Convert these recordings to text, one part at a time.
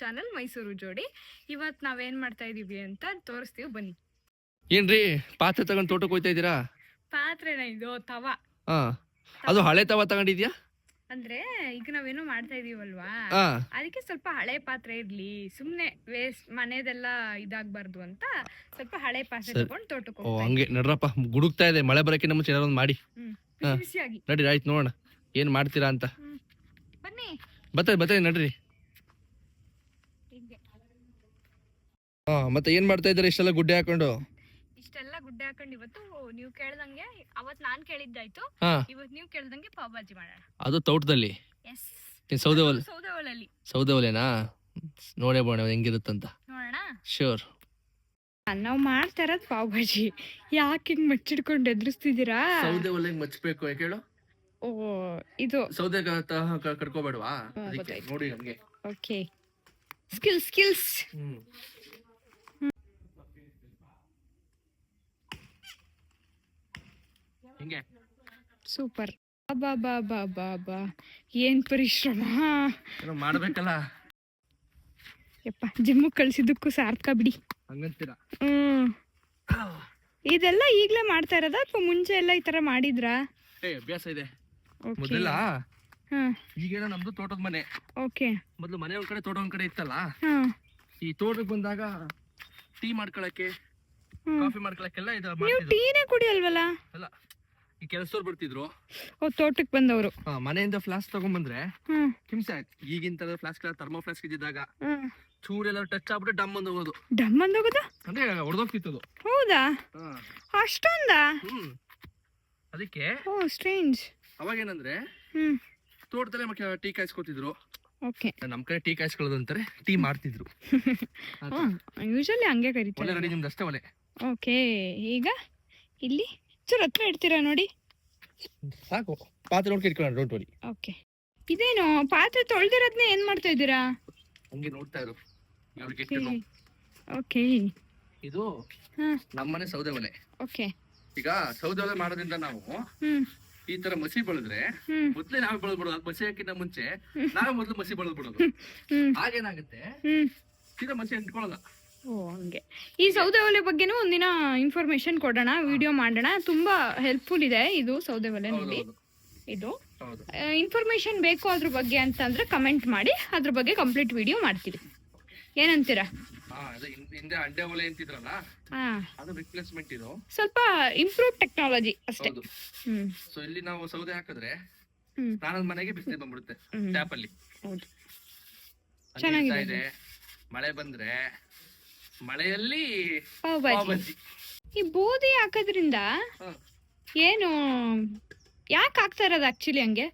Channel Mysuru ಜೋಡಿ. ಇವತ್ತು ನಾವೇನ್ ಮಾಡ್ತಾ ಇದೀವಿ ಅಂತ ತೋರಿಸ್ತೀವಿ ಬನ್ನಿ. ಏನ್ರಿ ಪಾತ್ರೆ ತಗೊಂಡು ತೋಟಕ್ಕೆ ಹೋಗ್ತಾ ಇದ್ದೀರಾ? ಪಾತ್ರೆನ ಇದು ತವಾ. ಅದು ಹಳೆ ತವಾ ತಗೊಂಡಿದ್ಯಾ? ಅಂದ್ರೆ ಈಗ ನಾವೇನೋ ಮಾಡ್ತಾ ಇದೀವಲ್ವಾ, ಅದಕ್ಕೆ ಸ್ವಲ್ಪ ಹಳೆ ಪಾತ್ರೆ ಇರ್ಲಿ, ಸುಮ್ನೆ ವೇಸ್ಟ್ ಮನೆದೆಲ್ಲ ಇದಾಗಬಾರ್ದು ಅಂತ ಸ್ವಲ್ಪ ಹಳೆ ಪಾತ್ರೆ ತಗೊಂಡು ತೋಟಕ್ಕೆ ಹೋಗ್ತಾ ಹಂಗೆ ನಡ್ರಪ್ಪ, ಗುಡುಕ್ತಾ ಇದೆ, ಮಳೆ ಬರಕ್ಕಿಂತ ಮುಂಚೆ ಏನಾದ್ರು ಮಾಡಿ ಬಿಸಿಯಾಗಿ ನಡ್ರಿ. ಆಯ್ತು, ನೋಡೋಣ ಏನ್ ಮಾಡ್ತೀರಾ ಅಂತ. ಬನ್ನಿ, ಬರ್ತದೆ ನಡ್ರಿ. ಮತ್ತೆ ಏನ್ ಮಾಡ್ತಾ ಇದ್ದಾರೆ ಇಷ್ಟೆಲ್ಲ ಗುಡ್ಡೆ ಹಾಕೊಂಡು? ಇಷ್ಟೆಲ್ಲ ಗುಡ್ಡೆ ಹಾಕೊಂಡು ಇವತ್ತು ನೀವು ಕೇಳ್ದಂಗೆ, ಅವತ್ ನಾನ್ ಕೇಳಿದ್ದಾಯ್ತು, ಇವತ್ತು ನೀವು ಕೇಳ್ದಂಗೆ ಪಾವ್ ಭಾಜಿ ಮಾಡೋಣ. ಅದು ತೋಟದಲ್ಲಿ ಸೌದೆ ಒಲೆನಾ? ನೋಡೇ ಬೋಣ ಹೆಂಗಿರುತ್ತಂತ ನೋಡೋಣ. ಶೋರ್. ನಾವ್ ಮಾಡ್ತಾ ಇರೋದ್ ಪಾವ್ ಭಾಜಿ. ಯಾಕೆ ಹಿಂಗ್ ಮಚ್ಚಿಡ್ಕೊಂಡು ಎದುರಿಸ್ತಿದ್ದೀರಾ? ಸೌದೆ ಒಲೆ ಮಚ್ಚಬೇಕು ಕೇಳು. ಓ, ಇದು ಸೌದೆ ಕಟ್ಕೋಬೇಡವಾ? ನೋಡಿ ನಮ್ಗೆ. Okay, skills. ಸೂಪರ್. ಬಾ ಏನ್ ಪರಿಶ್ರಮ ಮಾಡ್ಬೇಕಲ್ಲ ಯಪ್ಪ. ಜಿಮ್ ಕಳ್ಸಿದ್ದಕ್ಕೂ ಸಾರ್ಥಕ ಬಿಡಿ. ಇದೆಲ್ಲ ಈಗ್ಲೇ ಮಾಡ್ತಾ ಇರೋದಾ ಅಥವಾ ಮುಂಚೆ ಎಲ್ಲ ಈ ತರ ಮಾಡಿದ್ರಾ? ಅಭ್ಯಾಸ ಇದೆ ಮೊದಲ. ಈಗೇನ ನಮ್ದು ತೋಟದ ಮನೆ. ಓಕೆ. ಮೊದ್ಲು ಮನೆ ಒಂದ್ ಕಡೆ ತೋಟ ಒಂದ್ ಕಡೆ ಇತ್ತಲ್ಲ. ಈ ತೋಟಕ್ಕೆ ಬಂದಾಗ ಟೀ ಮಾಡ್ಕೊಳಕ್ಕೆ, ಕಾಫಿ ಮಾಡ್ಕೊಳಕ್ಕೆಲ್ಲ ಇದು ಮಾಡ್ತಿದ್ರು. ಟೀನೇ ಕುಡಿಯಲ್ವಲ್ಲ? ಅಲ್ಲ, ಈ ಕೆಲಸದವ್ರು ಬರ್ತಿದ್ರು. ತೋಟಕ್ಕೆ ಬಂದವರು ಮನೆಯಿಂದ ಫ್ಲಾಸ್ಕ್ ತಗೊಂಡ್ಬಂದ್ರೆ ಹಿಂಸೆ ಆಯ್ತು. ಈಗಿನ ತರ ಫ್ಲಾಸ್ಕ್ ಥರ್ಮೋ ಫ್ಲಾಸ್ಕ್ ಇದ್ದಿದ್ದಾಗ ಚೂರೆಲ್ಲ ಟಚ್ ಆಗ್ಬಿಟ್ಟು ಡಮ್ ಅಂದೋಗೋದು. ಅಂದ್ರೆ ಹೊಡೆದೋಗ್ತಿತ್ತು. ಹೌದಾ? ಅಷ್ಟೊಂದಾ? ಅದಕ್ಕೆ ಸ್ಟ್ರೇಂಜ್. ಅವಾಗ ಏನಂದ್ರೆ ತೋಟದಲ್ಲೇ ಟೀ ಕಾಯಿಸ್ಕೊತಿದ್ರು. ನಮ್ ಕಡೆ ಟೀ ಕಾಯಿಸ್ಕೊಳ್ಳೋದು ಅಂತಾರೆ, ಟೀ ಮಾಡ್ತಿದ್ರು. ಯೂಶಲಿ ಹಂಗೆ ಕರೀತಾರೆ. ಒಲೆ ರೆಡಿ, ನಿಮ್ದು ಅಷ್ಟೇ ಒಲೆ. ಓಕೆ, ಈಗ ಇಲ್ಲಿ ಚೂರು ಹತ್ರ ಇಡ್ತೀರಾ ನೋಡಿ. ಸಾಕು, ಪಾತ್ರೆ ನೋಡ್ಕೊಂಡು ಇಟ್ಕೊಳ್ಳೋಣ. Don't worry. ಓಕೆ. ಇದೇನು ಪಾತ್ರೆ ತೊಳೆದಿರೋದನ್ನ ಏನ್ ಮಾಡ್ತಾ ಇದ್ದೀರಾ? ಹಂಗೆ ನೋಡ್ತಾ ಇರು. ಓಕೆ. ಇದು ನಮ್ಮನೆ ಸೌದೆ ಒಲೆ. ಓಕೆ. ಈಗ ಸೌದೆ ಒಲೆ ಮಾಡೋದ್ರಿಂದ ನಾವು ಈ ತರ ಮಸಿ ಬಳದ್ರೆ ಮೊದ್ಲೇ ನಾವೇ ಬಳದ್ಬಿಡೋದು. ಅದು ಮಸಿ ಹಾಕಿನ ಮುಂಚೆ ನಾವೇ ಮೊದ್ಲು ಮಸಿ ಬಳದ್ಬಿಡೋದು. ಹಾಗೇನಾಗುತ್ತೆ, ಸೀದಾ ಮಸಿ ಅಂಟ್ಕೊಳ್ಳಲ್ಲ. ಹಂಗೆ. ಈ ಸೌದೆ ಒಲೆ ಬಗ್ಗೆನೂ ಒಂದಿನ ಇನ್ಫಾರ್ಮೇಶನ್ ಕೊಡೋಣ, ವಿಡಿಯೋ ಮಾಡೋಣ. ತುಂಬಾ ಹೆಲ್ಪ್ಫುಲ್ ಇದೆ ಇದು ಸೌದೆ ಒಲೆ ನೋಡಿ. ಇದು ಇನ್ಫಾರ್ಮೇಶನ್ ಬೇಕು ಅದ್ರ ಬಗ್ಗೆ ಅಂತಂದ್ರೆ ಕಮೆಂಟ್ ಮಾಡಿ, ಅದ್ರ ಬಗ್ಗೆ ಕಂಪ್ಲೀಟ್ ವಿಡಿಯೋ ಮಾಡ್ತೀವಿ. ಏನಂತೀರಾ? ಅಂಡೆ ಒಲೆ ಅಂತಿದ್ರಲ್ಲ, ಅದು ರಿಪ್ಲೇಸ್ಮೆಂಟ್. ಇದು ಸ್ವಲ್ಪ ಇಂಪ್ರೂವ್ ಟೆಕ್ನಾಲಜಿ ಅಷ್ಟೇ. ಸೊ ಇಲ್ಲಿ ನಾವು ಸೌದೆ ಹಾಕಿದ್ರೆ ಸ್ನಾನದ ಮನೆಗೆ ಬಿಸಿಲು ಬಂದ್ಬಿಡುತ್ತೆ ಟ್ಯಾಪ್ ಅಲ್ಲಿ. ಚೆನ್ನಾಗಿದೆ. ಮಳೆ ಬಂದ್ರೆ ಮಳೆಯಲ್ಲಿ ಪಾವ್ ಭಾಜಿ. ಈ ಬೂದಿ ಹಾಕೋದ್ರಿಂದ ಏನು, ಯಾಕೆ ಆಗ್ತಾ ಇರೋದು ಆಕ್ಚುಲಿ ಹಂಗೆ?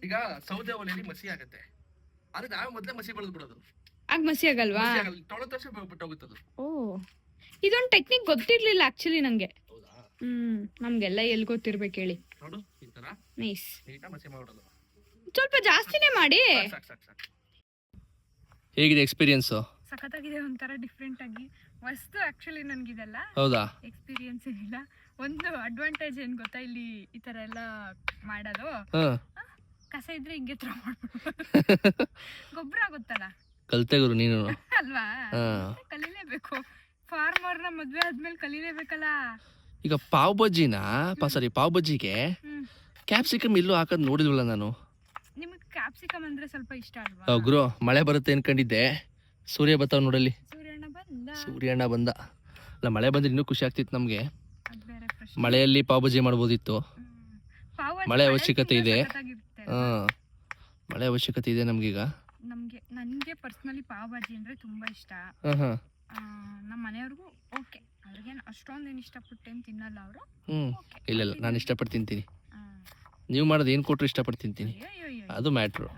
ಈಗ ಸೌದೆ ಒಲೆಯಲ್ಲಿ ಮಸಿ ಆಗುತ್ತೆ, ಆದ್ರೆ ನಾವೇ ಮೊದ್ಲೇ ಮಸಿ ಬಳದ್ ಬಿಡೋದು. ಆಗ ಮಸಿ ಆಗಲ್ವಾ? ಬಿಟ್ಟೋಗುತ್ತದು. ಇದೊಂದು ಟೆಕ್ನಿಕ್ ಗೊತ್ತಿರ್ಲಿಲ್ಲ ಆಕ್ಚುಲಿ ನಂಗೆ. ನಮ್ಗೆಲ್ಲ ಎಲ್ಲಿ ಗೊತ್ತಿರ್ಬೇಕು ಹೇಳಿ. ನೋಡು, ಈ ತರ ನೈಸ್. ಮಸಿ ಮಾಡೋದು ಸ್ವಲ್ಪ ಜಾಸ್ತಿನೇ ಮಾಡಿ. ಹೇಗಿದೆ ಎಕ್ಸ್ಪೀರಿಯನ್ಸ್? ಸಖತ್ತಾಗಿದೆ, ಒಂಥರ ಡಿಫ್ರೆಂಟ್ ಆಗಿ ವಸ್ತು. ಆಕ್ಚುಲಿ ನನ್ಗಿದೆಲ್ಲ ಹೌದಾ ಎಕ್ಸ್ಪೀರಿಯನ್ಸ್ ಏನಿಲ್ಲ. ಒಂದು ಅಡ್ವಾಂಟೇಜ್ ಏನ್ ಗೊತ್ತಾ, ಇಲ್ಲಿ ಈ ತರ ಎಲ್ಲ ಮಾಡೋದು, ಕಸ ಇದ್ರೆ ಹಿಂಗೆ ಥ್ರೋ ಮಾಡ್ಬಿಡು, ಗೊಬ್ಬರ ಆಗುತ್ತಲ್ಲ. ಕಲ್ತೆ ಗುರು ನೀನು ಅಲ್ವಾ? ಕಲೀಲೇಬೇಕು. ಫಾರ್ಮರ್ನ ಮದ್ವೆ ಆದ್ಮೇಲೆ ಕಲೀಲೇಬೇಕಲ್ಲ. ಈಗ ಪಾವ್ ಬಜ್ಜಿಗೆ ಕ್ಯಾಪ್ಸಿಕಮ್ ಇಲ್ಲೂ ಹಾಕೋದ್ ನೋಡಿದ್ವಲ್ಲ ನಾನು. ನಿಮಗೆ ಕ್ಯಾಪ್ಸಿಕಮ್ ಅಂದ್ರೆ ಸ್ವಲ್ಪ ಇಷ್ಟ ಅಲ್ವಾ? ಗುರು, ಮಳೆ ಬರುತ್ತೆ ಅನ್ಕೊಂಡಿದ್ದೆ, ಸೂರ್ಯ ಬರ್ತಾವ ನೋಡಲ್ಲಿ. ಸೂರ್ಯಣ್ಣ ಬಂದ. ಅಲ್ಲ, ಮಳೆ ಬಂದ್ರೆ ಇನ್ನೂ ಖುಷಿ ಆಗ್ತಿತ್ತು ನಮ್ಗೆ. ಮಳೆಯಲ್ಲಿ ಪಾವ್ ಬಜ್ಜಿ ಮಾಡ್ಬೋದಿತ್ತು. ಮಳೆ ಅವಶ್ಯಕತೆ ಇದೆ. ಮಳೆ ಅವಶ್ಯಕತೆ ಇದೆ ನಮ್ಗೀಗ. ನನ್ಗೆ ಪರ್ಸನಲಿ ಪಾವ್ ಭಾಜಿ ಅಂದ್ರೆ ತುಂಬಾ ಇಷ್ಟ. ನಮ್ಮ ಮನೆಯವ್ರಿಗೂ ಓಕೆ, ಅವ್ರಿಗೆ ಅಷ್ಟೊಂದೇನು ಇಷ್ಟಪಟ್ಟೇನು ತಿನ್ನಲ್ಲ ಅವರು. ಇಲ್ಲ, ನಾನು ಇಷ್ಟಪಟ್ಟು ತಿಂತೀನಿ. ನೀವು ಮಾಡೋದು ಏನ್ ಕೊಟ್ರು ಇಷ್ಟಪಟ್ಟು ತಿಂತೀನಿ, ಅದು ಮ್ಯಾಟ್ರು.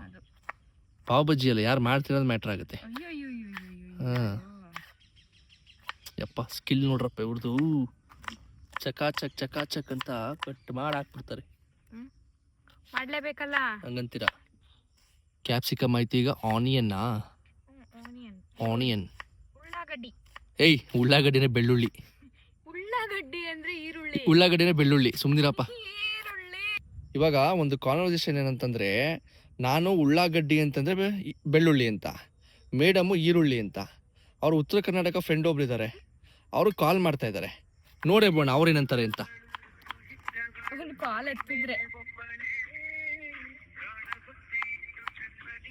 ಪಾವ್ ಬಜ್ಜಿ ಅಲ್ಲ, ಯಾರು ಮಾಡ್ತಿರೋದು ಮ್ಯಾಟ್ರ್ ಆಗುತ್ತೆ. ಯಪ್ಪ, ಸ್ಕಿಲ್ ನೋಡ್ರಪ್ಪ ಇವ್ರದು. ಚಕಾಚಕ್ ಅಂತ ಕಟ್ ಮಾಡಿ ಹಾಕ್ಬಿಡ್ತಾರೆ. ಮಾಡ್ಲೇಬೇಕಲ್ಲ, ಹಂಗಂತೀರಾ? ಕ್ಯಾಪ್ಸಿಕಮ್ ಆಯ್ತು, ಈಗ ಆನಿಯನ್. ಉಳ್ಳಾಗಡ್ಡಿನೇ ಬೆಳ್ಳುಳ್ಳಿ. ಉಳ್ಳಾಗಡ್ಡಿನೇ ಬೆಳ್ಳುಳ್ಳಿ, ಸುಮ್ನಿರಪ್ಪ. ಇವಾಗ ಒಂದು ಕಾನ್ವರ್ಸೇಷನ್ ಏನಂತಂದ್ರೆ, ನಾನು ಉಳ್ಳಾಗಡ್ಡಿ ಅಂತಂದ್ರೆ ಬೆಳ್ಳುಳ್ಳಿ ಅಂತ, ಮೇಡಮು ಈರುಳ್ಳಿ ಅಂತ. ಅವ್ರು ಉತ್ತರ ಕರ್ನಾಟಕ ಫ್ರೆಂಡ್ ಒಬ್ರು ಇದ್ದಾರೆ, ಅವರು ಕಾಲ್ ಮಾಡ್ತಾ ಇದ್ದಾರೆ. ನೋಡೇ ಬೋಣ ಅವ್ರೇನಂತಾರೆ ಅಂತ. ಕಾಲ್ ಎತ್ತಿದ್ರೆ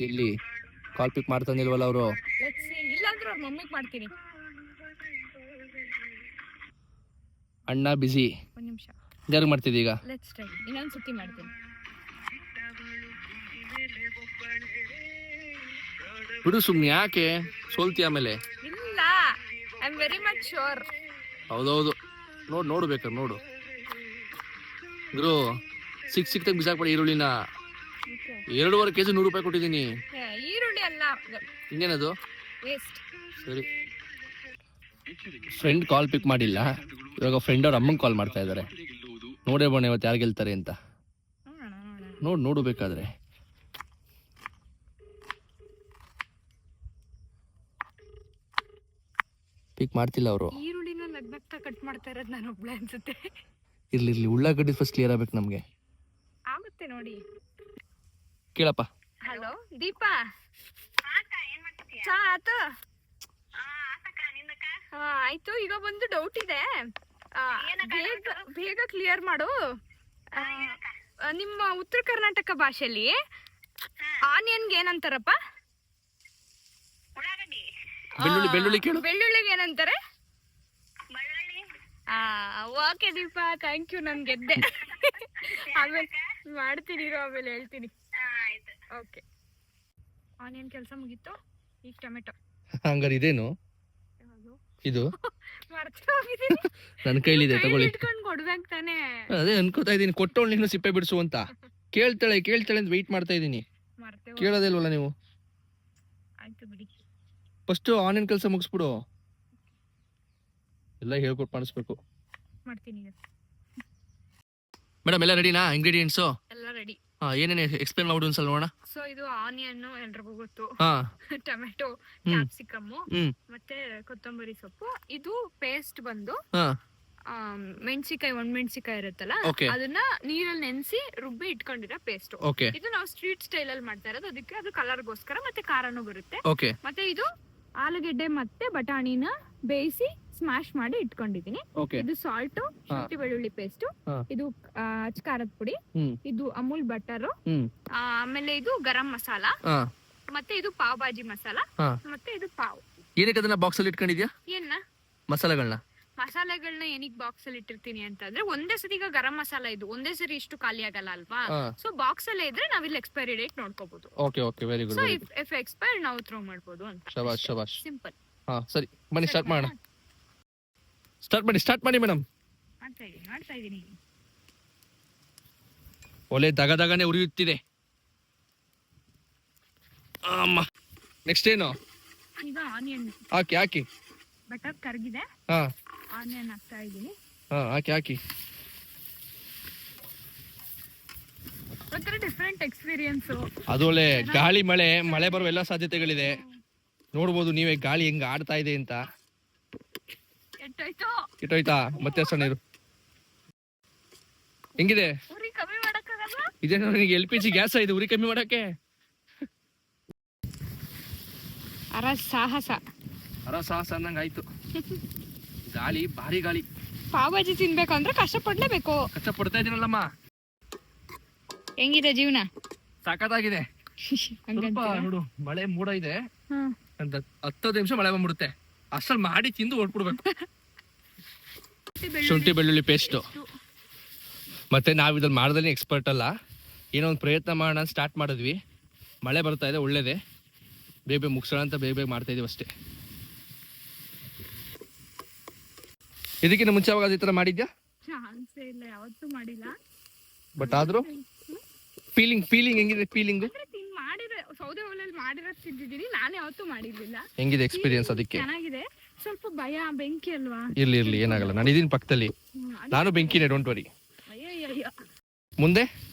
ಇಲ್ಲಿ ಕಾಲ್ ಪಿಕ್ ಮಾಡ್ತಾನಿಲ್ವಲ್ಲ ಅವರು. ಇಲ್ಲಾಂದ್ರೆ ಅವ್ರ ಮಮ್ಮಿಗೆ ಮಾಡ್ತೀನಿ. ಅಣ್ಣ ಬಿಸಿ. ಒಂದ್ ನಿಮಿಷ ಯಾರು ಮಾಡ್ತಿದ್ದಿ ಈಗ? Let's try. ಇನ್ನೊಂದು ಸತಿ ಮಾಡ್ತೀನಿ. ಬಿಡು ಸುಮ್ನೆ, ಯಾಕೆ ಸೋಲ್ತಿ ಆಮೇಲೆ? ಇಲ್ಲ, I am very much sure. ಹೌದೌದು, ನೋಡು ಬೇಕಾದ್ರೆ ನೋಡು ಗುರು. ಸಿಕ್ತಾಗ ಬಿಸಾಕ್ಬೇಡಿ ಈರುಳ್ಳಿನ. 2.5 kg 100 ರೂಪಾಯಿ ಕೊಟ್ಟಿದ್ದೀನಿ. ಈರುಳ್ಳಿ ಅಲ್ಲ, ಇನ್ನೇನದು? ವೇಸ್ಟ್. ಸರಿ, ಫ್ರೆಂಡ್ ಕಾಲ್ ಪಿಕ್ ಮಾಡಿಲ್ಲ. ಇವಾಗ ಫ್ರೆಂಡ್ ಅವ್ರ ಅಮ್ಮಂಗೆ ಕಾಲ್ ಮಾಡ್ತಾ ಇದ್ದಾರೆ. ನೋಡೇ ಬೋಣ ಇವತ್ತು ಯಾರು ಗೆಲ್ತಾರೆ ಅಂತ. ನೋಡು ಬೇಕಾದ್ರೆ. ಪಿಕ್ ಮಾಡ್ತಿಲ್ಲ ಅವರು. ಈರುಳ್ಳಿನ ನಗ್ನಗ್ತಾ ಕಟ್ ಮಾಡ್ತಾ ಇರೋದು ನಾನು ಒಬ್ಳೆ ಅನ್ಸುತ್ತೆ. ಇರ್ಲಿ ಉಳ್ಳಾಗಡ್ಡಿ ಫಸ್ಟ್ ಕ್ಲಿಯರ್ ಆಗ್ಬೇಕು ನಮ್ಗೆ. ಆಗುತ್ತೆ ನೋಡಿ. ಕೇಳಪ್ಪ. ಹಲೋ ದೀಪಾ, ಚಾ ಆತು? ಆಯ್ತು. ಈಗ ಒಂದು ಡೌಟ್ ಇದೆ, ಬೇಗ ಕ್ಲಿಯರ್ ಮಾಡು. ನಿಮ್ಮ ಉತ್ತರ ಕರ್ನಾಟಕ ಭಾಷೆಯಲ್ಲಿ ಆನಿಯನ್ಗೆ ಏನಂತಾರಪ್ಪ? ಬೆಳ್ಳುಳ್ಳಿ ಕೇಳು. ಬೆಳ್ಳುಳ್ಳಿಗೆ ಏನಂತಾರೆ? ಓಕೆ ದೀಪಾ, ಥ್ಯಾಂಕ್ ಯು, ನನ್ ಗೆದ್ದೆ. ಆಮೇಲೆ ಮಾಡ್ತೀನಿ, ಆಮೇಲೆ ಹೇಳ್ತೀನಿ. ಓಕೆ, ಆನಿಯನ್ ಕೆಲಸ ಮುಗೀತು. ಈಗ ಟೊಮೆಟೊ. ಹಂಗಾರೆ ಇದೇನು ಇದು? ನನ್ನ ಕೈಲಿದೆ, ತಗೊಳ್ಳಿ. ಕೊಡ್ಬೇಕು ತಾನೆ? ಅದೇ ಅನ್ಕೋತಾ ಇದೀನಿ, ಕೊಟ್ಟವಳು ನೀನು ಸಿಪ್ಪೆ ಬಿಡಿಸು ಅಂತ. ಕೇಳ್ತಾಳೆ ಅಂತ ವೆಯ್ಟ್ ಮಾಡ್ತಾ ಇದೀನಿ. ಕೇಳೋದೇ ಇಲ್ವಲ್ಲ ನೀವು? ಆಯ್ತು ಬಿಡಿ, ಫಸ್ಟ್ ಆನಿಯನ್ ಕೆಲಸ ಮುಗಿಸ್ಬಿಡು. ಎಲ್ಲ ಹೇಳ್ಕೊಟ್ಟು ಮಾಡಿಸ್ಬೇಕು. ಮಾಡ್ತೀನಿ ಮೇಡಮ್. ಎಲ್ಲ ರೆಡಿನಾ? ಇಂಗ್ರೀಡಿಯೆಂಟ್ಸ್ ಎಲ್ಲ ರೆಡಿ. ಏನೇನು ಎಕ್ಸ್ಪ್ಲೇನ್ ಮಾಡ್ಬಿಡು ಒಂದ್ಸಲ ನೋಡೋಣ. ಸೊ ಇದು ಆನಿಯನ್ ಎಲ್ರಿಗೂ ಗೊತ್ತು, ಹಾ. ಟೊಮೆಟೊ, ಕ್ಯಾಪ್ಸಿಕಮ್, ಮತ್ತೆ ಕೊತ್ತಂಬರಿ ಸೊಪ್ಪು. ಇದು ಪೇಸ್ಟ್ ಬಂದು ಮೆಣಸಿಕಾಯಿ, ಒಣಮೆಣಸಿಕಾಯಿ ಇರುತ್ತಲ್ಲ, ಅದನ್ನ ನೀರಲ್ಲಿ ನೆನೆಸಿ ರುಬ್ಬಿ ಇಟ್ಕೊಂಡಿರೋ ಪೇಸ್ಟ್. ಇದು ನಾವು ಸ್ಟ್ರೀಟ್ ಸ್ಟೈಲ್ ಅಲ್ಲಿ ಮಾಡ್ತಾ ಇರೋದು, ಅದಕ್ಕೆ ಅದು ಕಲರ್ಗೋಸ್ಕರ, ಮತ್ತೆ ಖಾರನೂ ಬರುತ್ತೆ. ಮತ್ತೆ ಇದು ಆಲೂಗೆಡ್ಡೆ ಮತ್ತೆ ಬಟಾಣಿನ ಬೇಯಿಸಿ ಸ್ಮ್ಯಾಶ್ ಮಾಡಿ ಇಟ್ಕೊಂಡಿದೀನಿ. ಇದು ಸಾಲ್ಟ್, ಶುಂಠಿ ಬೆಳ್ಳುಳ್ಳಿ ಪೇಸ್ಟ್, ಇದು ಖಾರದ ಪುಡಿ, ಇದು ಅಮೂಲ್ ಬಟರ್, ಆಮೇಲೆ ಇದು ಗರಂ ಮಸಾಲ, ಮತ್ತೆ ಇದು ಪಾವ್ ಭಾಜಿ ಮಸಾಲ, ಮತ್ತೆ ಇದು ಪಾವ್. ಏನಕ್ಕೆ ಅದನ್ನ ಬಾಕ್ಸ್ ಅಲ್ಲಿ ಇಟ್ಕೊಂಡಿದ್ಯಾ? ಏನ ಮಸಾಲೆಗಳನ್ನ ಏನಿಗೆ ಬಾಕ್ಸ್ ಅಲ್ಲಿ ಇಟ್ಟಿರ್ತೀನಿ ಅಂತಂದ್ರೆ, ಒಂದೇ ಸರಿ ಈಗ ಗರಂ ಮಸಾಲ ಇದು ಒಂದೇ ಸರಿ ಇಷ್ಟು ಖಾಲಿ ಆಗಲ್ಲ ಅಲ್ವಾ? ಸೊ ಬಾಕ್ಸ್ ಅಲ್ಲೇ ಇದ್ರೆ ನಾವಿಲ್ಲಿ ಎಕ್ಸ್ಪೈರಿ ಡೇಟ್ ನೋಡ್ಕೋಬಹುದು. Okay very good. So if expire ನಾವು ಥ್ರೋ ಮಾಡಬಹುದು ಅಂತ. ಶಬಾಷ್. ಸಿಂಪಲ್. ಸರಿ, ಬನ್ನಿ ಸ್ಟಾರ್ಟ್ ಮಾಡೋಣ. ಸ್ಟಾರ್ಟ್ ಮಾಡಿ ಮೇಡಮ್. ಮಾಡ್ತಾ ಇದೀನಿ. ಒಲೆ ದಗದಗನೆ ಉರಿಯುತ್ತಿದೆ. ಅಮ್ಮ, ನೆಕ್ಸ್ಟ್ ಏನು? ಈಗ ಆನಿಯನ್ ಹಾಕಿ. ಬಟರ್ ಕರಗಿದೆ, ಆನಿಯನ್ ಹಾಕ್ತಾ ಇದೀನಿ. ಹಾಕಿ. ಒಂಥರ ಡಿಫರೆಂಟ್ ಎಕ್ಸ್ಪೀರಿಯನ್ಸ್. ಅದು ಒಳ್ಳೆ ಗಾಳಿ ಮಳೆ ಬರುವ ಎಲ್ಲ ಸಾಧ್ಯತೆಗಳಿದೆ. ನೋಡ್ಬೋದು ನೀವೇ ಗಾಳಿ ಹೆಂಗ್ ಆಡ್ತಾ ಇದೆ ಅಂತ. ಕೆಟ್ಟೋಯ್ತಾ? ಮತ್ತೆ ನೀರು ಹೆಂಗಿದೆ? ಉರಿ ಕಮ್ಮಿ ಮಾಡಕ್ಕಾಗಲ್ಲ? ಇದೇನೋ ನಿನಗೆ LPG ಗ್ಯಾಸ್ ಇದು ಉರಿ ಕಮ್ಮಿ ಮಾಡಕ್ಕೆ? ಸಾಹಸ ಅಂದಂಗ ಆಯ್ತು. ಗಾಳಿ, ಭಾರಿ ಗಾಳಿ. ಪಾವ್ ಭಾಜಿ ತಿನ್ಬೇಕಂದ್ರೆ ಕಷ್ಟ ಪಡ್ತಾ ಇದೀನಲ್ಲಮ್ಮ. ಹೆಂಗಿದೆ ಜೀವನ? ಸಾಕತ್ತಾಗಿದೆ. ಸ್ವಲ್ಪ ನೋಡು, ಮಳೆ ಮೂಡ ಇದೆ ಅಂತ 10 ನಿಮಿಷ ಮಳೆ ಬಂದ್ಬಿಡುತ್ತೆ. ಅಷ್ಟ್ರಲ್ಲಿ ಮಾಡಿ ತಿಂದು ಹೊಡ್ಬಿಡ್ಬೇಕು. ಶುಂಠಿ ಬೆಳ್ಳುಳ್ಳಿ ಪೇಸ್ಟ್. ಮತ್ತೆ ನಾವ್ ಇದ್ರಲ್ಲಿ ಮಾಡೋದ್ರಲ್ಲಿ ಎಕ್ಸ್ಪರ್ಟ್ ಅಲ್ಲ, ಏನೋ ಒಂದು ಪ್ರಯತ್ನ ಮಾಡೋಣ ಸ್ಟಾರ್ಟ್ ಮಾಡಿದ್ವಿ. ಮಳೆ ಬರ್ತಾ ಇದೆ, ಒಳ್ಳೇದೇ. ಬೇಗ ಮುಗಿಸೋಣ ಅಂತ ಬೇಗ ಮಾಡ್ತಾ ಇದೀವಿ ಅಷ್ಟೇ. ಇದಕ್ಕಿಂತ ಮುಂಚೆ ಯಾವಾಗ ಈ ತರ ಮಾಡಿದ್ಯಾ? ಯಾವತ್ತೂ ಮಾಡಿಲ್ಲ. ಬಟ್ ಆದ್ರೂ ಫೀಲಿಂಗ್ ಹೆಂಗಿದೆ? ಫೀಲಿಂಗ್ ಸೌದೆ ಒಲೆಯಲ್ಲಿ ಮಾಡಿರೋದು ತಿಂದಿದ್ದೀನಿ, ನಾನು ಯಾವತ್ತೂ ಮಾಡಿರ್ಲಿಲ್ಲ. ಹೆಂಗಿದೆ ಎಕ್ಸ್ಪೀರಿಯನ್ಸ್? ಅದಕ್ಕೆ ಚೆನ್ನಾಗಿದೆ. ಸ್ವಲ್ಪ ಭಯ, ಬೆಂಕಿ ಅಲ್ವಾ? ಇರ್ಲಿ ಏನಾಗಲ್ಲ, ನಾನು ಇದೀನಿ ಪಕ್ಕದಲ್ಲಿ. ನಾನು ಬೆಂಕಿನೇ, ಡೋಂಟ್ ವರಿ. ಮುಂದೆ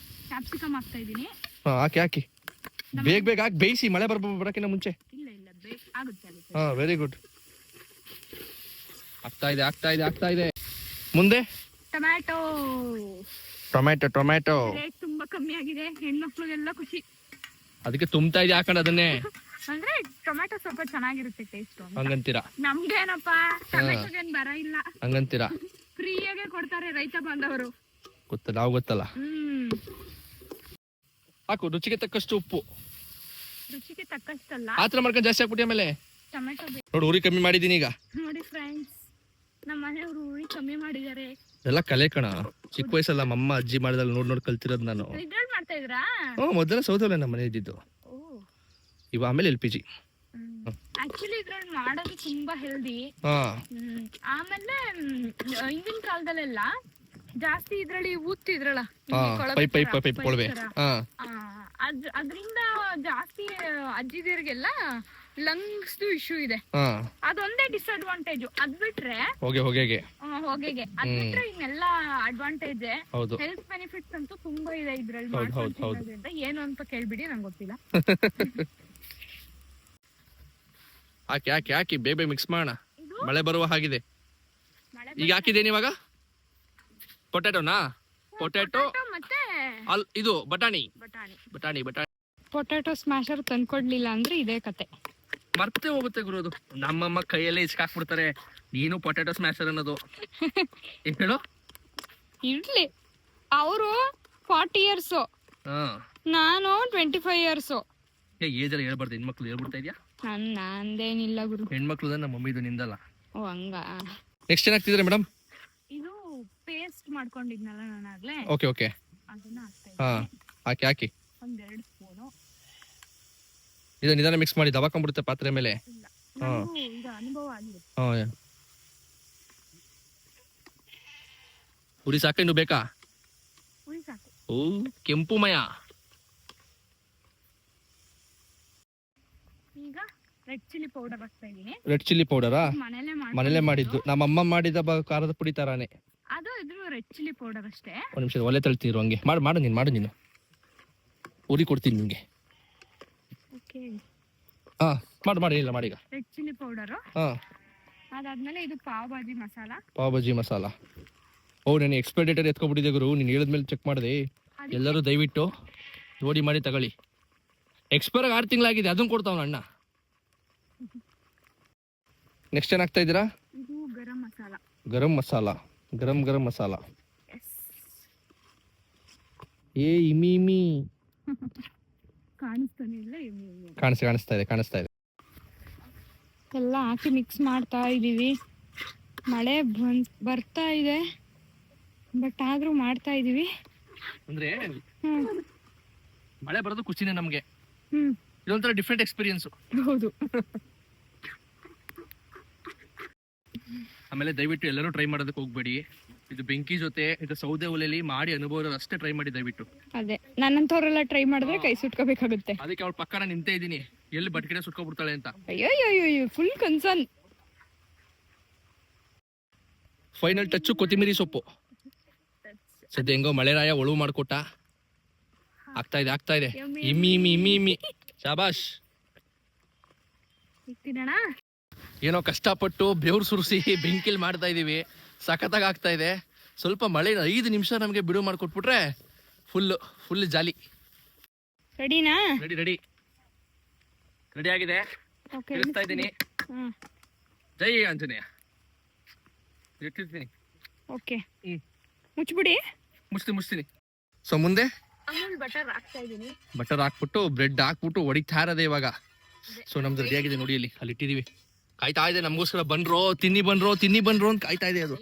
ಕ್ಯಾಪ್ಸಿಕಮ್ ಹಾಕ್ತಾ ಇದೀನಿ. ಹಾಕಿ. ಬೇಗ ಹಾಕಿ, ಬೇಯಿಸಿ, ಮಳೆ ಬರಕ್ಕಿಂತ ಮುಂಚೆ. ಇಲ್ಲ ಆಗುತ್ತೆ. Very good. ಆಗ್ತಾ ಇದೆ. ಮುಂದೆ ಟೊಮ್ಯಾಟೊ ರೇಟ್ ತುಂಬಾ ಕಮ್ಮಿ ಆಗಿದೆ, ಹೆಣ್ಮಕ್ಳಿಗೆಲ್ಲ ಖುಷಿ. ಅದಕ್ಕೆ ತುಂಬ್ತಾ ಇದೆ ಹಾಕೊಂಡು ಅದನ್ನೇ. ಅಂದ್ರೆ ಟೊಮೆಟೊ ಸ್ವಲ್ಪ ಚೆನ್ನಾಗಿರುತ್ತೆ ಟೇಸ್ಟ್. ಹಂಗಂತೀರಾ? ನಮ್ಗೇನಪ್ಪ ಟೊಮೆಟೊಗೇನ್ ಬರ ಇಲ್ಲ, ಹಂಗಂತೀರಾ? ಫ್ರೀಯಾಗೆ ಕೊಡ್ತಾರೆ ರೈತ ಬಾಂಧವರು. ಗೊತ್ತಲ್ಲ, ನಾವು ಗೊತ್ತಲ್ಲ. ಹಾಕು ರುಚಿಗೆ ತಕ್ಕಷ್ಟು ಉಪ್ಪು. ರುಚಿಗೆ ತಕ್ಕಷ್ಟಲ್ಲ, ಆತರ ಮಾಡ್ಕೊಂಡು ಜಾಸ್ತಿ ಹಾಕ್ಬಿಟ್ಟು ಆಮೇಲೆ ಟೊಮೆಟೊ ನೋಡಿ ಉರಿ ಕಮ್ಮಿ ಮಾಡಿದೀನಿ ಈಗ. ನೋಡಿ ಫ್ರೆಂಡ್ಸ್, ನಮ್ಮ ಮನೆಯವರು ಉರಿ ಕಮ್ಮಿ ಮಾಡಿದ್ದಾರೆ. ಎಲ್ಲ ಕಲೆ ಕಣ, ಚಿಕ್ಕ ವಯಸ್ಸಲ್ಲ ಅಮ್ಮ ಅಜ್ಜಿ ಮಾಡಿದಲ್ಲಿ ನೋಡ್ ಕಲ್ತಿರೋದು ನಾನು. ಇದ್ರಲ್ಲಿ ಮಾಡ್ತಾ ಇದ್ರಾ? ಮೊದಲ ಸೌದೆ ಒಲೆ ನಮ್ಮ ಮನೆ ಇದ್ದಿದ್ದು, ಇವ ಆಮೇಲೆ LPG. ಆಕ್ಚುಲಿ ಇದ್ರಲ್ಲಿ ಮಾಡೋದು ತುಂಬಾ ಹೆಲ್ದಿ. ಆಮೇಲೆ ಹಿಂದಿನ ಕಾಲದಲ್ಲೆಲ್ಲ ಜಾಸ್ತಿ ಇದ್ರಲ್ಲಿ ಊದ್ತಿದ್ರಲ್ಲ, ಪೈಪ್ ಕೊಳವೆ, ಅದ್ರಿಂದ ಜಾಸ್ತಿ ಅಜ್ಜಿದಿರ್ಗೆಲ್ಲ ಲಂಗ್ಸ್ ಇಶ್ಯೂ ಇದೆ. ಅದೊಂದೇ ಡಿಸ್ಅಡ್ವಾಂಟೇಜ್. ಅದ್ ಬಿಟ್ರೆ ಹೊಗೆಗೆ ಅದ್ ಬಿಟ್ರೆ ಇನ್ನೆಲ್ಲ ಅಡ್ವಾಂಟೇಜ್. ಹೆಲ್ತ್ ಬೆನಿಫಿಟ್ಸ್ ಅಂತೂ ತುಂಬಾ ಇದೆ ಇದ್ರಲ್ಲಿ. ಏನು ಅಂತ ಕೇಳ್ಬಿಡಿ, ನಂಗೆ ಗೊತ್ತಿಲ್ಲ. ಹಾಕಿ ಬೇಬೆ ಮಿಕ್ಸ್ ಮಾಡೋಣ. ಮಳೆ ಬರುವ ಹಾಗಿದೆ. ಈಗ ಹಾಕಿದ್ದೇನೆ ಇವಾಗ ಪೊಟ್ಯಾಟೋನಾ? ಪೊಟ್ಯಾಟೋ ಮತ್ತೆ ಇದು ಬಟಾಣಿ. ಪೊಟ್ಯಾಟೋ ಸ್ಮ್ಯಾಶರ್ ತಂದ್ಕೊಡ್ಲಿಲ್ಲ ಅಂದ್ರೆ ಇದೇ ಕತೆ. ಮರ್ತೇ ಹೋಗುತ್ತೆ ಗುರು. ನಮ್ಮಮ್ಮ ಕೈಯಲ್ಲೇ ಇಸ್ಕಾಕ್ಬಿಡ್ತಾರೆ, ನೀನು ಪೊಟ್ಯಾಟೋ ಸ್ಮ್ಯಾಶರ್ ಅನ್ನೋದು. ಹೇಳು. ಇರ್ಲಿ, ಅವರು 40 years, ನಾನು 25 years. ಏಜ್ ಎಲ್ಲ ಹೇಳ್ಬಾರ್ದು, ಹೆಣ್ಮಕ್ಳು ಹೇಳ್ಬಿಡ್ತಾ ಇದೆಯಾ? ನಂದೇನಿಲ್ಲ ಗುರು, ಹೆಣ್ಮಕ್ಳು ನಮ್ಮ ಮಮ್ಮಿದು, ನಿಂದಲ್ಲ. ಓ ಹಂಗ. ನೆಕ್ಸ್ಟ್ ಏನಾಗ್ತಿದ್ರೆ ಮೇಡಮ್? ಇದು ಪೇಸ್ಟ್ ಮಾಡ್ಕೊಂಡಿದ್ನಲ್ಲ ನಾನು ಆಗ್ಲೇ, ಓಕೆ ಅದನ್ನ ಹಾಕ್ತಾ ಹಾಕಿ ಒಂದೆರಡು ಸ್ಪೂನು. ಇದು ನಿಧಾನ ಮಿಕ್ಸ್ ಮಾಡಿ ದಬಾಕೊಂಡ್ಬಿಡುತ್ತೆ ಪಾತ್ರೆ ಮೇಲೆ. ಇದು ಅನುಭವ ಆಗಿದೆ. ಉರಿ ಸಾಕ, ಇನ್ನು ಬೇಕಾ? ಉರಿ ಸಾಕು. ಓ ಕೆಂಪುಮಯ. ಈಗ ರೆಡ್ ಚಿಲ್ಲಿ ಪೌಡರ್ ಹಾಕ್ತಾ ಇದೀನಿ. ರೆಡ್ ಚಿಲ್ಲಿ ಪೌಡರಾ? ಮನೇಲೆ ಮಾಡಿದ್ದು. ನಮ್ಮಮ್ಮ ಮಾಡಿದ ಖಾರದ ಪುಡಿ ತರಾನೇ ಅದು. ಇದು ರೆಡ್ ಚಿಲ್ಲಿ ಪೌಡರ್ ಅಷ್ಟೇ. ಒಂದ್ ನಿಮಿಷ ಒಲೆ ತಳ್ತೀರು, ಹಂಗೆ ಮಾಡು ನೀನು. ಉರಿ ಕೊಡ್ತೀನಿ ನಿಮ್ಗೆ. ಮಾಡಿ ಇಲ್ಲ ಮಾಡಿ. ಈಗ ರೆಡ್ ಚಿಲ್ಲಿ ಪೌಡರ್, ಅದಾದ್ಮೇಲೆ ಇದು ಪಾವ್ ಭಾಜಿ ಮಸಾಲ. ಓ ನಾನು ಎಕ್ಸ್ಪೈರ್ ಡೇಟ್ ಎತ್ಕೊಬಿಟ್ಟಿದೆ ಗುರು, ನೀನು ಹೇಳಿದ್ಮೇಲೆ ಚೆಕ್ ಮಾಡಿದೆ. ಎಲ್ಲರೂ ದಯವಿಟ್ಟು ನೋಡಿ ಮಾಡಿ ತಗೊಳ್ಳಿ. ಎಕ್ಸ್ಪೈರ್ 6 ತಿಂಗಳಾಗಿದೆ, ಅದನ್ನ ಕೊಡ್ತಾವ ಅಣ್ಣ. ನೆಕ್ಸ್ಟ್ ಏನಾಗ್ತಾ ಇದ್ದೀರಾ? ಇದು ಗರಂ ಮಸಾಲ. ಗರಂ ಮಸಾಲ. ಏ ಇಮಿ ಕಾಣಿಸ್ತಾ ಇದೆ. ಎಲ್ಲ ಹಾಕಿ ಮಿಕ್ಸ್ ಮಾಡ್ತಾ ಇದೀವಿ. ಮಳೆ ಬರ್ತಾ ಇದೆ, ಬಟ್ ಆದ್ರೂ ಮಾಡ್ತಾ ಇದೀವಿ. ಅಂದ್ರೆ ಮಳೆ ಬರೋದು ಖುಷಿನೇ ನಮ್ಗೆ. ಇದೊಂಥರ ಡಿಫ್ರೆಂಟ್ ಎಕ್ಸ್ಪೀರಿಯನ್ಸ್. ಹೌದು. ಆಮೇಲೆ ದಯವಿಟ್ಟು ಎಲ್ಲರೂ ಟ್ರೈ ಮಾಡೋದಕ್ಕೆ ಹೋಗ್ಬೇಡಿ. ಇದು ಬೆಂಕಿ ಜೊತೆ ಇದು ಸೌದೆ ಒಲೆಯಲ್ಲಿ ಮಾಡಿ ಅನುಭವ ಅಷ್ಟೇ ಟ್ರೈ ಮಾಡಿ ದಯವಿಟ್ಟು. ಅದೇ ನನ್ನಂತವ್ರೆಲ್ಲ ಟ್ರೈ ಮಾಡಿದ್ರೆ ಕೈ ಸುಟ್ಕೋಬೇಕಾಗುತ್ತೆ. ಅದಕ್ಕೆ ಅವಳ ಪಕ್ಕ ನಾನು ನಿಂತೇ ಇದ್ದೀನಿ, ಎಲ್ಲಿ ಬಟ್ಕಿಡೆ ಸುಟ್ಕೊಬಿಡ್ತಾಳೆ ಅಂತ. ಅಯ್ಯೋ ಫುಲ್ ಕನ್ಸರ್ನ್. ಫೈನಲ್ ಟಚ್ ಕೊತ್ತಿಮೀರಿ ಸೊಪ್ಪು. ಸದ್ಯ ಹೆಂಗೋ ಮಳೆರಾಯ ಒಳುವು ಮಾಡ್ಕೊಟ್ಟ. ಆಗ್ತಾ ಇದೆ. ಇಮ್ಮಿ ಶಾಬಾಷ್. ಏನೋ ಕಷ್ಟಪಟ್ಟು ಬೆವ್ರು ಸುರಿಸಿ ಬೆಂಕಿಲ್ ಮಾಡ್ತಾ ಇದೀವಿ. ಸಖತ್ತಾಗಿ ಆಗ್ತಾ ಇದೆ. ಸ್ವಲ್ಪ ಮಳೆ 5 ನಿಮಿಷ ನಮಗೆ ಬಿಡುವು ಮಾಡ್ಕೊಟ್ಬಿಟ್ರೆ ಫುಲ್ ಜಾಲಿ. ರೆಡಿನಾ? ರೆಡಿ ಆಗಿದೆ. ಇಳಿಸ್ತಾ ಇದ್ದೀನಿ. ಜೈ ಆಂಜನೇಯ. ಇಟ್ಟಿರ್ತೀನಿ. ಓಕೆ, ಮುಚ್ಚಿಬಿಡಿ. ಮುಚ್ತೀನಿ. ಸೊ ಮುಂದೆ ಅಮೂಲ್ ಬಟರ್ ಹಾಕ್ತಾ ಇದೀನಿ. ಬಟರ್ ಹಾಕ್ಬಿಟ್ಟು ಬ್ರೆಡ್ ಹಾಕ್ಬಿಟ್ಟು ಹೊಡಿತಾ ಇರೋದೇ ಇವಾಗ. ಸೊ ನಮ್ದು ರೆಡಿ ಆಗಿದೆ ನೋಡಿ, ಅಲ್ಲಿ ಇಟ್ಟಿದೀವಿ. ಕಾಯ್ತಾ ಇದೆ ನಮಗೋಸ್ಕರ. ತಿನ್ನಿ ಬನ್ರೋ ಅಂತ ಕಾಯ್ತಾ ಇದೆ ಅದು.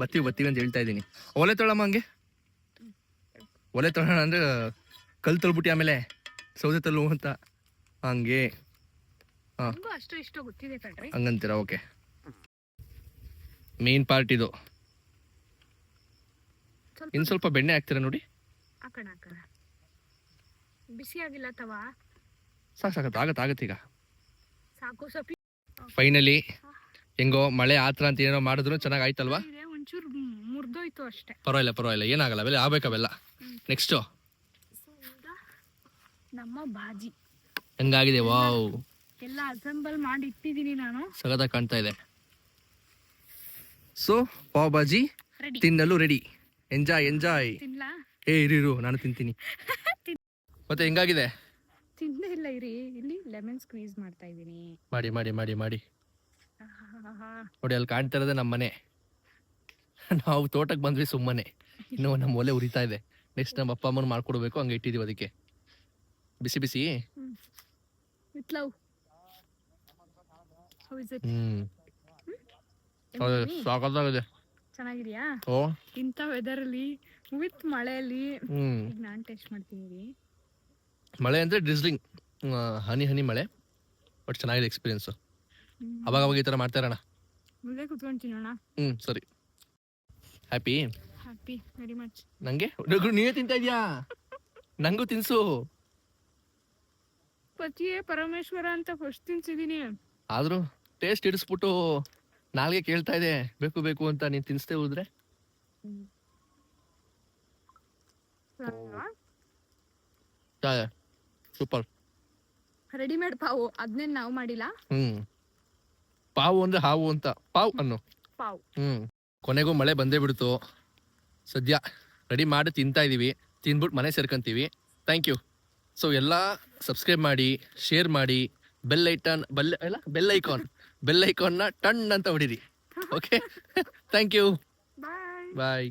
ಬರ್ತೀವಿ ಅಂತ ಹೇಳ್ತಾ ಇದ್ದೀನಿ. ಒಲೆ ತೊಳಮ್ಮ, ಹಂಗೆ ಒಲೆ ತೊಳೋಣ ಅಂದ್ರೆ ಕಲ್ ತೊಳ್ಬಿಟ್ಟು ಆಮೇಲೆ ಸೌದೆ ತಳ್ಳು ಅಂತ ಹಂಗೆ. ಹಂಗಂತೀರಾ? ಓಕೆ. ಮೇನ್ ಪಾರ್ಟ್ ಇದು. ಇನ್ ಸ್ವಲ್ಪ ಬೆಣ್ಣೆ ಹಾಕ್ತೀರಾ ನೋಡಿ. ಬಿಸಿ ಆಗಿಲ್ಲ ತವಾ? ಆಗತ್ತೆ ಈಗ. ಫೈನಲಿ ಹೆಂಗೋ ಮಳೆ ಆತರ ಅಂತ ಏನೋ ಮಾಡಿದ್ರು ಚೆನ್ನಾಗಿ ಆಯ್ತಲ್ವಾ? ಒಂಚೂರು ಮುರ್ದೋಯ್ತು ಅಷ್ಟೇ. ಪರವಾಗಿಲ್ಲ, ಏನಾಗಲ್ಲ. ಅವೆಲ್ಲ ಆಗ್ಬೇಕವೆಲ್ಲ. ನೆಕ್ಸ್ಟ್ ನಮ್ಮ ಬಾಜಿ ಹೆಂಗಾಗಿದೆ? ವಾವ್, ಎಲ್ಲ ಅಸೆಂಬಲ್ ಮಾಡಿ ಇಟ್ಟಿದ್ದೀನಿ ನಾನು. ಸಗದಾಗಿ ಕಾಣ್ತಾ ಇದೆ. ಸೊ ಪಾವ್ ಬಾಜಿ ತಿನ್ನಲು ರೆಡಿ. ಎಂಜಾಯ್. ಇರು ನಾನು ತಿಂತೀನಿ. ಮತ್ತೆ ಹೆಂಗಾಗಿದೆ? ತಿಂದೇ ಇಲ್ಲ ಇರಿ. ಇಲ್ಲಿ ಲೆಮನ್ ಸ್ಕ್ವೀಸ್ ಮಾಡ್ತಾ ಇದೀನಿ. ಮಾಡಿ ಮಾಡಿ ಮಾಡಿ ಮಾಡಿ ನೋಡಿ, ಅಲ್ಲಿ ಕಾಣ್ತಾ ಇರೋದೇ ನಮ್ಮ ಮನೆ. ನಾವು ತೋಟಕ್ಕೆ ಬಂದ್ವಿ ಸುಮ್ಮನೆ, ಇನ್ನು ನಮ್ಮ ಒಲೆ ಉರಿತಾ ಇದೆ. ನೆಕ್ಸ್ಟ್ ನಮ್ಮ ಅಪ್ಪ ಅಮ್ಮನ ಮಾಡ್ಕೊಡ್ಬೇಕು, ಹಂಗೆ ಇಟ್ಟಿದೀವಿ ಅದಕ್ಕೆ ಬಿಸಿ ಬಿಸಿ. With love. How is it? ಸಾಕಾಗಿದೆ. ಚೆನ್ನಾಗಿದ್ಯಾ? ಓ, ಇಂಥ ವೆದರ್ ಅಲ್ಲಿ ವಿತ್ ಮಳೆಯಲ್ಲಿ ಈಗ ನಾನು ಟೇಸ್ಟ್ ಮಾಡ್ತೀನಿ. ಮಳೆ ಅಂದ್ರೆ ಡ್ರಿಸ್ಲಿಂಗ್, ಹನಿ ಹನಿ ಮಳೆ, ಬಟ್ ಚೆನ್ನಾಗಿದೆ ಎಕ್ಸ್ಪೀರಿಯನ್ಸ್. ಅವಾಗ ಅವಾಗ ಈ ತರ ಮಾಡ್ತಾ ಇರೋಣ. ಮುಂದೆ ಕುತ್ಕೊಂತೀನಿ ಅಣ್ಣ. ಸರಿ. Happy very much. ನಂಗೆ ನೀವೇ ತಿಂತಾ ಇದೀಯಾ? ನಂಗೂ ತಿನ್ಸು. ಪತಿಯೇ ಪರಮೇಶ್ವರ ಅಂತ ಫಸ್ಟ್ ತಿನ್ಸಿದೀನಿ. ಆದ್ರೂ ಟೇಸ್ಟ್ ಇಡಿಸ್ಬಿಟ್ಟು ನಾಲ್ಗೆ ಕೇಳ್ತಾ ಇದೆ ಬೇಕು ಬೇಕು ಅಂತ. ನೀನ್ ತಿನ್ಸ್ತೇ ಹೋದ್ರೆ ಸೂಪರ್. ರೆಡಿಮೇಡ್ ಪಾವು, ಅದನ್ನೇನು ನಾವು ಮಾಡಿಲ್ಲ. ಪಾವು ಅಂದ್ರೆ ಹಾವು ಅಂತ, ಪಾವ್ ಅನ್ನು ಪಾವ್. ಕೊನೆಗೂ ಮಳೆ ಬಂದೇ ಬಿಡ್ತು. ಸದ್ಯ ರೆಡಿ ಮಾಡಿ ತಿಂತಾ ಇದೀವಿ. ತಿಂದ್ಬಿಟ್ಟು ಮನೆ ಸೇರ್ಕೊಂತೀವಿ. Thank you. ಸೊ ಎಲ್ಲ ಸಬ್ಸ್ಕ್ರೈಬ್ ಮಾಡಿ, ಶೇರ್ ಮಾಡಿ, ಬೆಲ್ ಐಕಾನ್ನ ಟನ್ ಅಂತ ಹೊಡೀರಿ. Okay, thank you. Bye. Bye.